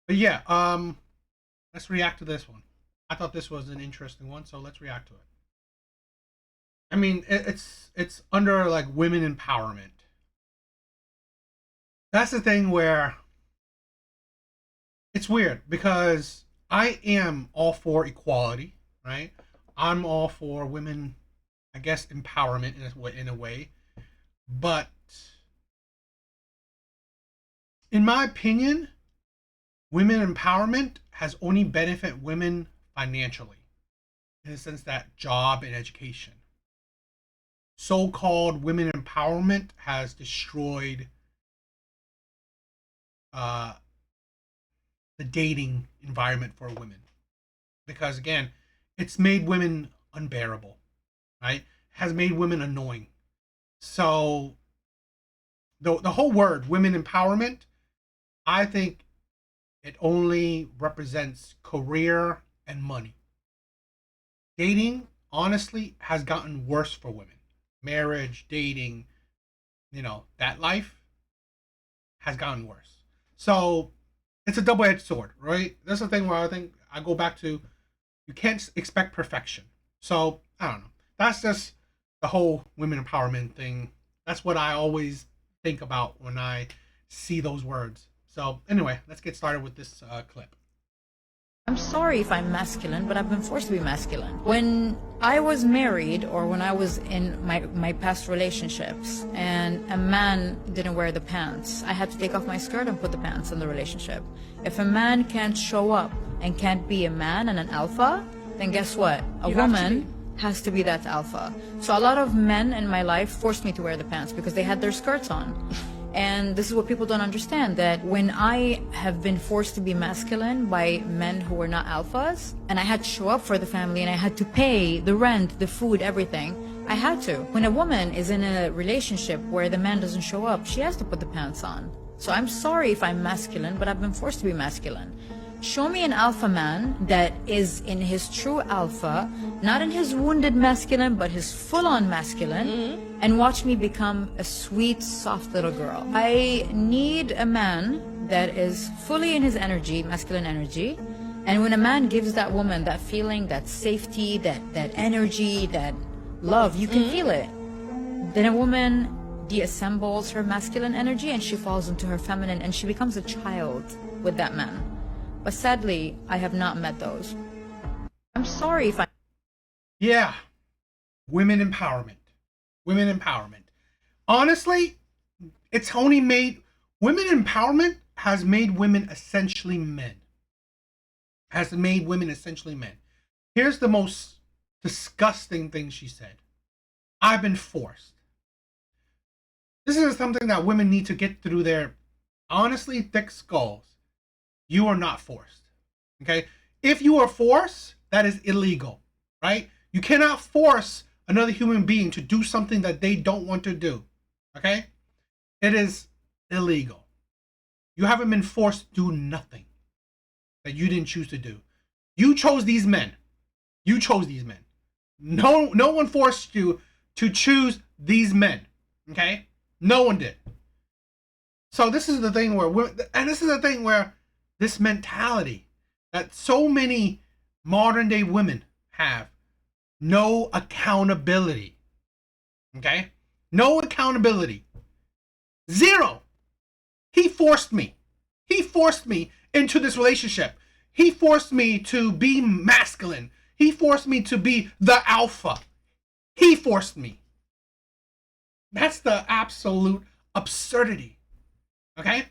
But yeah, let's react to this one. I thought this was an interesting one, so let's react to it. I mean, it's under like women empowerment. That's the thing where it's weird because I am all for equality, right? I'm all for women, I guess, empowerment in a way. But in my opinion, women empowerment has only benefit women financially, in the sense that job and education. So-called women empowerment has destroyed uh, the dating environment for women because again, it's made women unbearable, right? Has made women annoying. So the whole word women empowerment, I think it only represents career and money. Dating, honestly, has gotten worse for women. Marriage, dating, that life has gotten worse. So it's a double edged sword, right? That's the thing where I think I go back to you can't expect perfection. So I don't know. That's just the whole women empowerment thing. That's what I always think about when I see those words. So anyway, let's get started with this clip. I'm sorry if I'm masculine, but I've been forced to be masculine. When I was married or when I was in my past relationships and a man didn't wear the pants, I had to take off my skirt and put the pants in the relationship. If a man can't show up and can't be a man and an alpha, then guess what? A woman has to be that alpha. So a lot of men in my life forced me to wear the pants because they had their skirts on. And this is what people don't understand, that when I have been forced to be masculine by men who were not alphas, and I had to show up for the family and I had to pay the rent, the food, everything, I had to. When a woman is in a relationship where the man doesn't show up, she has to put the pants on. So I'm sorry if I'm masculine, but I've been forced to be masculine. Show me an alpha man that is in his true alpha, not in his wounded masculine, but his full-on masculine, and watch me become a sweet, soft little girl. I need a man that is fully in his energy, masculine energy, and when a man gives that woman that feeling, that safety, that energy, that love, you can feel it. Then a woman deassembles her masculine energy and she falls into her feminine and she becomes a child with that man. But sadly, I have not met those. I'm sorry if I... Yeah, women empowerment. Women empowerment. Honestly, it's only made women empowerment has made women essentially men. Has made women essentially men. Here's the most disgusting thing she said. I've been forced. This is something that women need to get through their honestly thick skulls. You are not forced. Okay? If you are forced, that is illegal, right? You cannot force another human being to do something that they don't want to do. Okay? It is illegal. You haven't been forced to do nothing that you didn't choose to do. You chose these men. You chose these men. No one forced you to choose these men. Okay? No one did. So this is the thing where this mentality that so many modern day women have, no accountability. Okay? No accountability. Zero. He forced me. He forced me into this relationship. He forced me to be masculine. He forced me to be the alpha. He forced me. That's the absolute absurdity. Okay?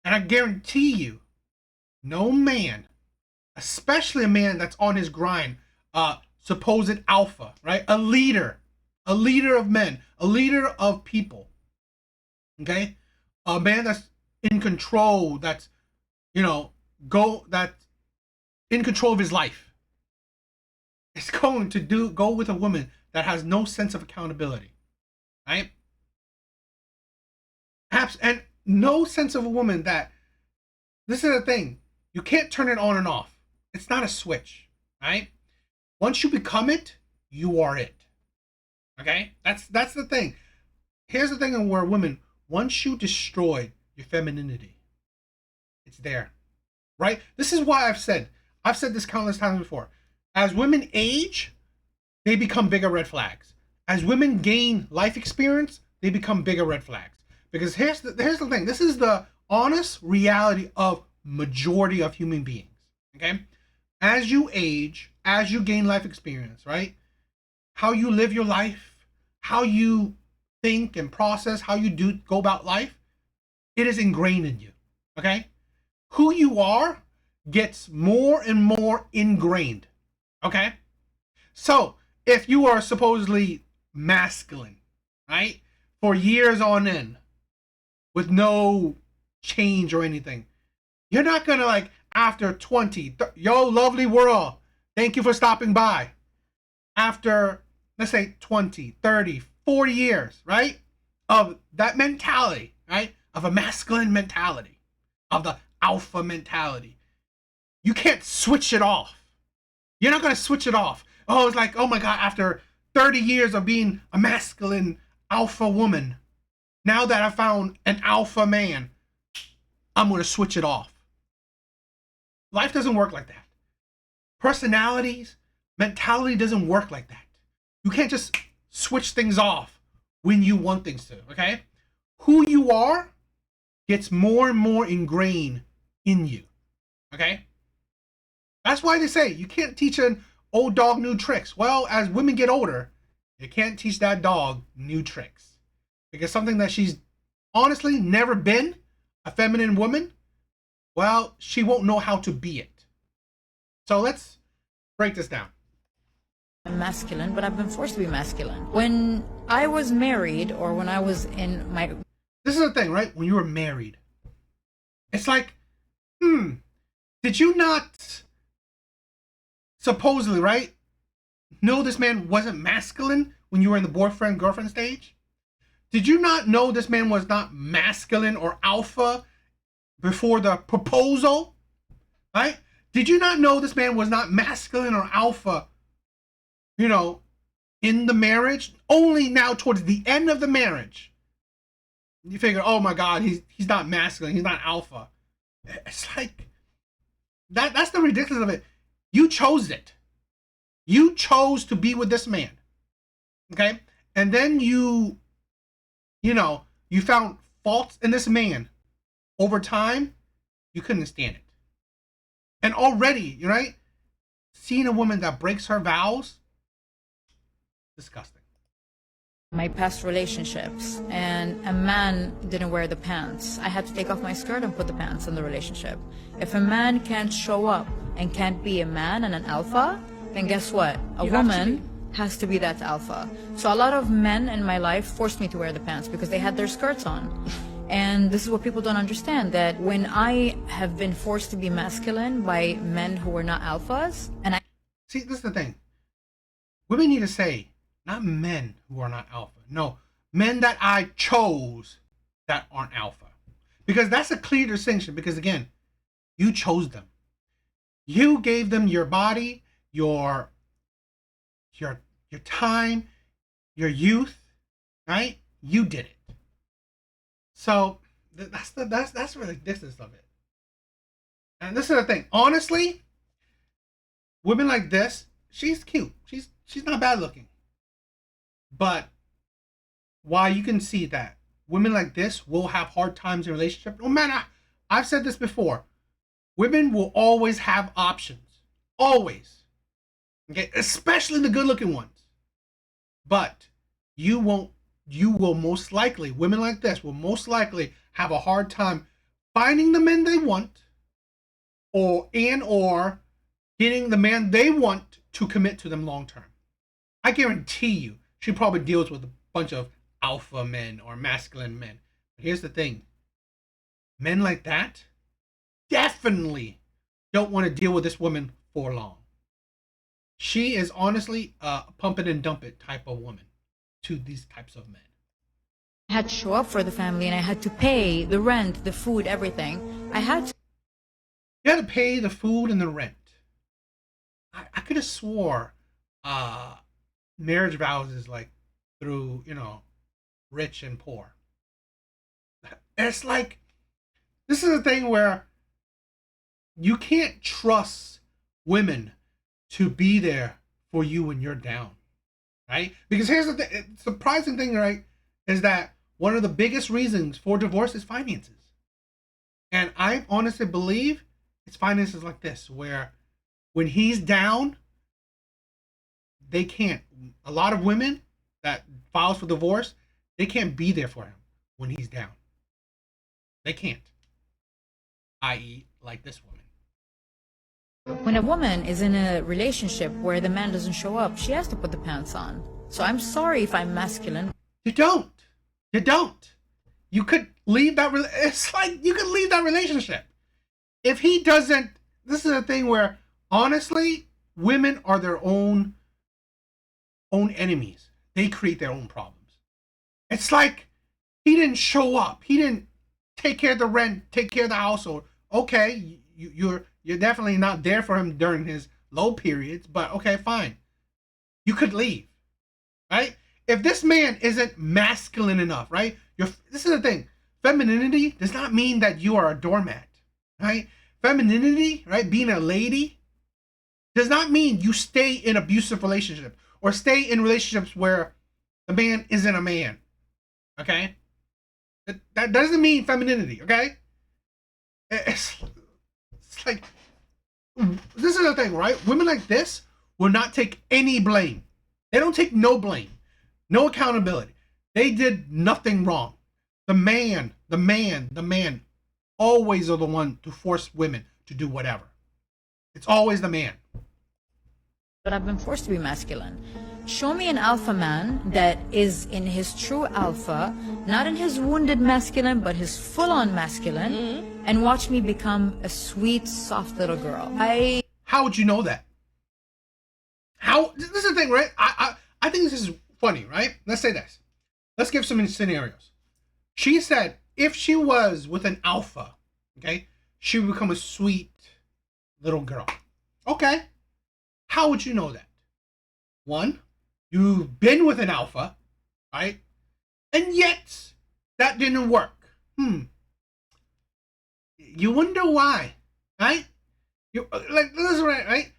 And I guarantee you, no man, especially a man that's on his grind, supposed alpha, right? A leader of men, a leader of people, okay? A man that's in control, that's, that's in control of his life. Is going to go with a woman that has no sense of accountability, right? Perhaps, and no sense of a woman that, this is the thing, you can't turn it on and off. It's not a switch, right? Once you become it, you are it. Okay? That's the thing. Here's the thing where women, once you destroy your femininity, it's there. right? This is why I've said this countless times before. As women age, they become bigger red flags. As women gain life experience, they become bigger red flags. Because here's the thing. This is the honest reality of majority of human beings. Okay? As you age, as you gain life experience, right? How you live your life, how you think and process, how you do go about life, it is ingrained in you. Okay? Who you are gets more and more ingrained. Okay? So, if you are supposedly masculine, right? For years on end, with no change or anything, you're not gonna like after 20, yo, lovely world, thank you for stopping by. After, let's say 20, 30, 40 years, right? Of that mentality, right? Of a masculine mentality, of the alpha mentality. You can't switch it off. You're not gonna switch it off. Oh, it's like, oh my God, after 30 years of being a masculine alpha woman, now that I found an alpha man, I'm gonna switch it off. Life doesn't work like that. Personalities, mentality doesn't work like that. You can't just switch things off when you want things to, okay? Who you are gets more and more ingrained in you, okay? That's why they say you can't teach an old dog new tricks. Well, as women get older, you can't teach that dog new tricks. Because something that she's honestly never been, a feminine woman, well, she won't know how to be it. So let's break this down. I'm masculine, but I've been forced to be masculine. When I was married or when I was in my This is the thing, right? When you were married, it's like, did you not supposedly, right, know this man wasn't masculine when you were in the boyfriend girlfriend stage? Did you not know this man was not masculine or alpha before the proposal? Right? Did you not know this man was not masculine or alpha, in the marriage? Only now towards the end of the marriage, you figure, oh my God, he's not masculine, he's not alpha. It's like that's the ridiculous of it. You chose it. You chose to be with this man. Okay? And then you found faults in this man. Over time, you couldn't stand it. And already, right? Seeing a woman that breaks her vows, disgusting. my past relationships, and a man didn't wear the pants, I had to take off my skirt and put the pants in the relationship. If a man can't show up and can't be a man and an alpha, then guess what? A woman has to be that alpha. So a lot of men in my life forced me to wear the pants because they had their skirts on. And this is what people don't understand, that when I have been forced to be masculine by men who were not alphas, and I See, this is the thing. Women need to say, not men who are not alpha. No, men that I chose that aren't alpha. Because that's a clear distinction. Because again, you chose them. You gave them your body, your time, your youth, right? You did it. So that's really the distance of it. And this is the thing. Honestly, women like this, she's cute. She's not bad looking. But why you can see that women like this will have hard times in relationship. No matter, I've said this before. Women will always have options. Always. Okay, especially the good-looking ones. But you will most likely, women like this will most likely have a hard time finding the men they want or getting the man they want to commit to them long term. I guarantee you, she probably deals with a bunch of alpha men or masculine men. But here's the thing. Men like that definitely don't want to deal with this woman for long. She is honestly a pump it and dump it type of woman to these types of men. had to show up for the family, and I had to pay the rent, the food, everything. I had to. You had to pay the food and the rent. I could have swore marriage vows is like through, rich and poor. It's like, this is a thing where you can't trust women to be there for you when you're down, right? Because here's the surprising thing, right, is that one of the biggest reasons for divorce is finances. And I honestly believe it's finances like this, where when he's down, they can't. A lot of women that files for divorce, they can't be there for him when he's down. They can't. I.e., like this woman. When a woman is in a relationship where the man doesn't show up, she has to put the pants on. So I'm sorry if I'm masculine. You don't. You don't. You could leave that. It's like you could leave that relationship if he doesn't. This is a thing where honestly, women are their own enemies. They create their own problems. It's like he didn't show up. He didn't take care of the rent, take care of the household. Okay, you're definitely not there for him during his low periods, but okay, fine. You could leave, right? If this man isn't masculine enough, right? This is the thing. Femininity does not mean that you are a doormat, right? Femininity, right? Being a lady does not mean you stay in abusive relationships or stay in relationships where the man isn't a man, okay? That doesn't mean femininity, okay? It's like, this is the thing, right? Women like this will not take any blame. They don't take no blame, no accountability. They did nothing wrong. The man always are the one to force women to do whatever. It's always the man. But I've been forced to be masculine. Show me an alpha man that is in his true alpha, not in his wounded masculine, but his full-on masculine, and watch me become a sweet, soft little girl. How would you know that? This is the thing, right? I think this is funny, right? Let's say this. Let's give some scenarios. She said if she was with an alpha, okay, she would become a sweet little girl. Okay. How would you know that? One, you've been with an alpha, right? And yet that didn't work. You wonder why, right? Like this is right?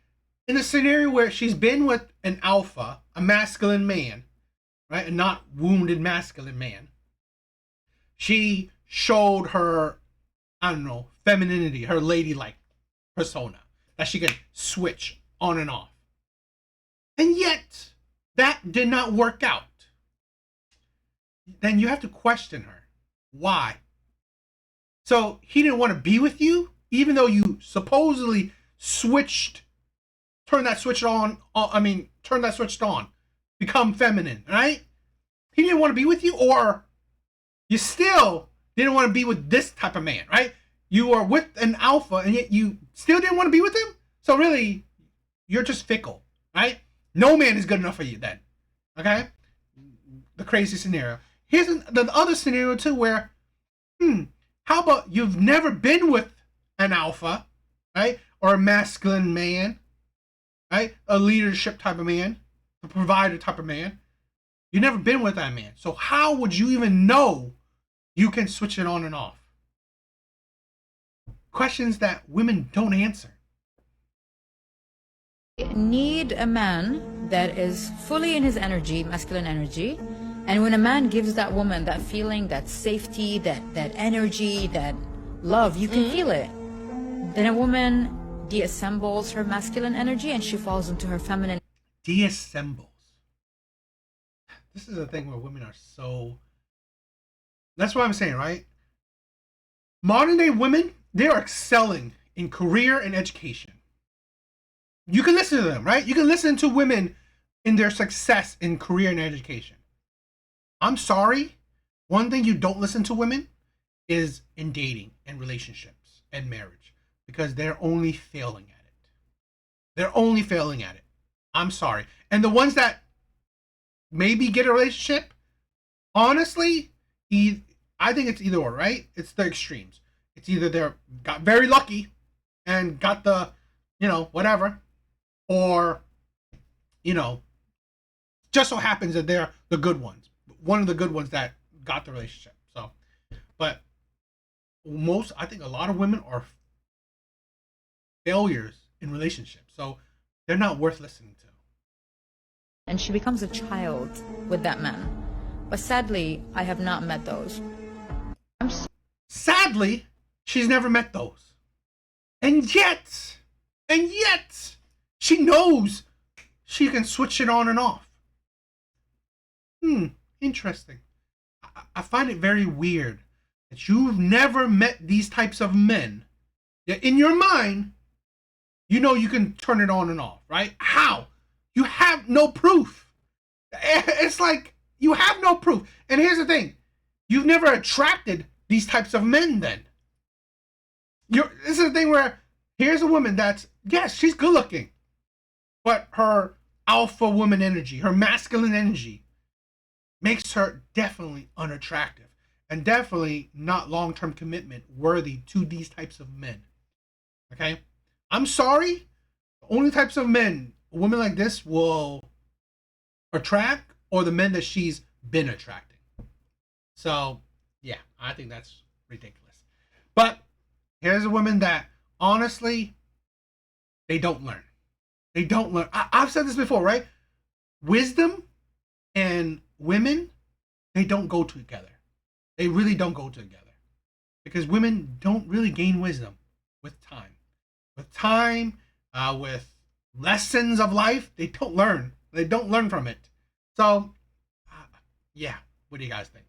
In a scenario where she's been with an alpha, a masculine man, right? A not wounded masculine man. She showed her, I don't know, femininity, her ladylike persona that she could switch on and off. And yet, that did not work out. Then you have to question her. Why? So he didn't want to be with you, even though you supposedly turn that switch on, become feminine, right? He didn't want to be with you, or you still didn't want to be with this type of man, right? You are with an alpha, and yet you still didn't want to be with him? So really, you're just fickle, right? No man is good enough for you then, okay? The crazy scenario. Here's the other scenario too, where, how about you've never been with an alpha, right? Or a masculine man, right? A leadership type of man, a provider type of man. You've never been with that man. So how would you even know you can switch it on and off? Questions that women don't answer. Need a man that is fully in his energy, masculine energy. And when a man gives that woman that feeling, that safety, that energy, that love, you can feel it. Then a woman deassembles her masculine energy and she falls into her feminine. Deassembles. This is the thing where women are so... That's what I'm saying, right? Modern day women, they are excelling in career and education. You can listen to them, right? You can listen to women in their success in career and education. I'm sorry. One thing you don't listen to women is in dating and relationships and marriage, because they're only failing at it. They're only failing at it. I'm sorry. And the ones that maybe get a relationship, honestly, I think it's either or, right? It's the extremes. It's either they got very lucky and got the, whatever, or, just so happens that they're the good ones. One of the good ones that got the relationship. So, but I think a lot of women are failures in relationships. So they're not worth listening to. And she becomes a child with that man. But sadly, I have not met those. Sadly, she's never met those. And yet, she knows she can switch it on and off. Interesting. I find it very weird that you've never met these types of men. Yet in your mind, you know you can turn it on and off, right? How? You have no proof. It's like you have no proof. And here's the thing. You've never attracted these types of men then. This is the thing where here's a woman that's, yes, she's good looking, but her alpha woman energy, her masculine energy makes her definitely unattractive and definitely not long-term commitment worthy to these types of men. Okay? I'm sorry. The only types of men a woman like this will attract are the men that she's been attracting. So, yeah, I think that's ridiculous. But here's a woman that, honestly, they don't learn. They don't learn. I've said this before, right? Wisdom and women, they don't go together. They really don't go together. Because women don't really gain wisdom with time. With time, with lessons of life, they don't learn. They don't learn from it. So, yeah, what do you guys think?